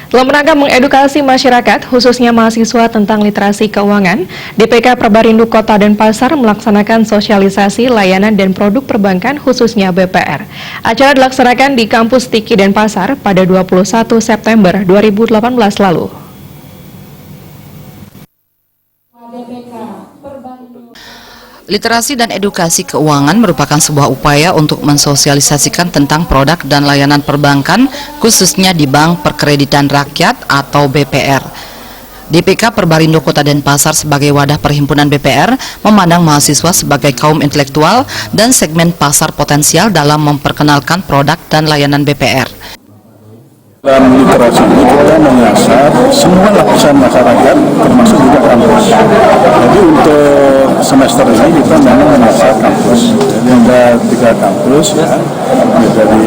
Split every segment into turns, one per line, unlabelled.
Dalam rangka mengedukasi masyarakat, khususnya mahasiswa tentang literasi keuangan, DPK Perbarindo Kota Denpasar melaksanakan sosialisasi layanan dan produk perbankan khususnya BPR. Acara dilaksanakan di kampus Tiki Denpasar pada 21 September 2018 lalu.
Literasi dan edukasi keuangan merupakan sebuah upaya untuk mensosialisasikan tentang produk dan layanan perbankan, khususnya di Bank Perkreditan Rakyat atau BPR. DPK Perbarindo Kota Denpasar sebagai wadah perhimpunan BPR memandang mahasiswa sebagai kaum intelektual dan segmen pasar potensial dalam memperkenalkan produk dan layanan BPR.
Dalam literasi ini kita menyasar semua lapisan masyarakat, termasuk juga kampus. Jadi untuk semester ini kita memang menyasar kampus. Jadi ada 3 kampus, ya, dari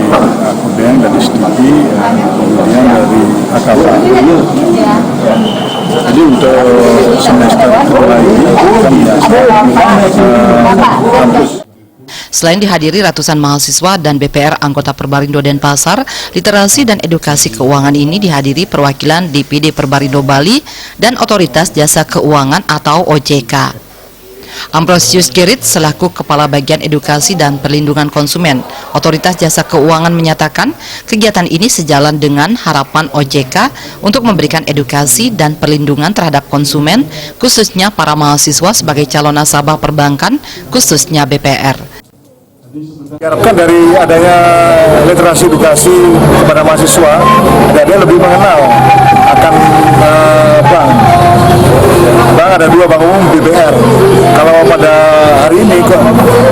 Akudeng, dari Studi, kemudian dari Akaba. Jadi untuk semester kedua ini kita menyasar kampus.
Selain dihadiri ratusan mahasiswa dan BPR anggota Perbarindo Denpasar, literasi dan edukasi keuangan ini dihadiri perwakilan DPD Perbarindo Bali dan Otoritas Jasa Keuangan atau OJK. Ambrosius Gerit selaku Kepala Bagian Edukasi dan Perlindungan Konsumen Otoritas Jasa Keuangan menyatakan kegiatan ini sejalan dengan harapan OJK untuk memberikan edukasi dan perlindungan terhadap konsumen, khususnya para mahasiswa sebagai calon nasabah perbankan, khususnya BPR.
Diharapkan dari adanya literasi edukasi kepada mahasiswa, agar dia lebih mengenal akan bank. Bank ada 2 bank umum BPR. Kalau pada hari ini,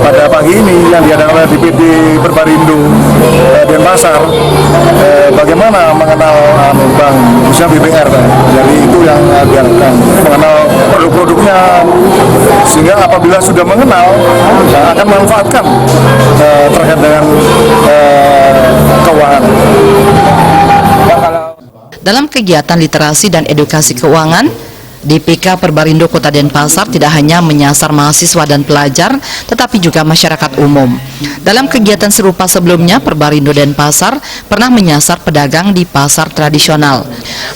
pada pagi ini yang diadakan oleh DPD Perbarindo Denpasar, bagaimana mengenal bank, khususnya BPR. Jadi itu yang diharapkan, mengenal produk-produknya, sehingga apabila sudah mengenal akan memanfaatkan terkait dengan keuangan.
Dalam kegiatan literasi dan edukasi keuangan, DPK Perbarindo Kota Denpasar tidak hanya menyasar mahasiswa dan pelajar, tetapi juga masyarakat umum. Dalam kegiatan serupa sebelumnya, Perbarindo Denpasar pernah menyasar pedagang di pasar tradisional.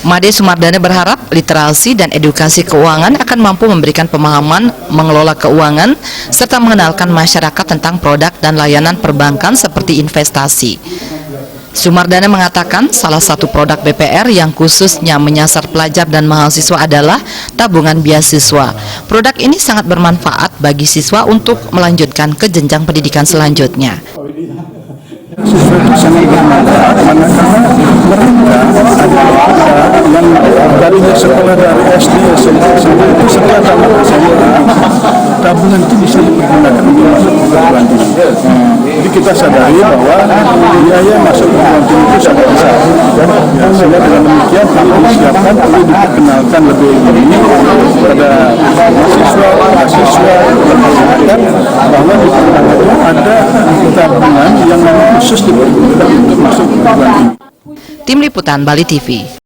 Made Sumardana berharap literasi dan edukasi keuangan akan mampu memberikan pemahaman mengelola keuangan, serta mengenalkan masyarakat tentang produk dan layanan perbankan seperti investasi. Sumardana mengatakan salah satu produk BPR yang khususnya menyasar pelajar dan mahasiswa adalah tabungan beasiswa. Produk ini sangat bermanfaat bagi siswa untuk melanjutkan ke jenjang pendidikan selanjutnya.
Siswa itu sangat bermanfaat karena mereka yang tadinya sekolah dari SD, SMP, itu setelah tamat SMP, tabungan itu bisa dipergunakan untuk masuk perguruan tinggi. Jadi kita sadari bahwa biaya masuk perguruan tinggi itu sangat besar. Sehingga dengan demikian perlu disiapkan, perlu diperkenalkan lebih ini kepada mahasiswa, masyarakat, bahwa di perguruan itu ada tabungan yang khusus dipergunakan untuk masuk perguruan tinggi.
Tim Liputan Bali TV.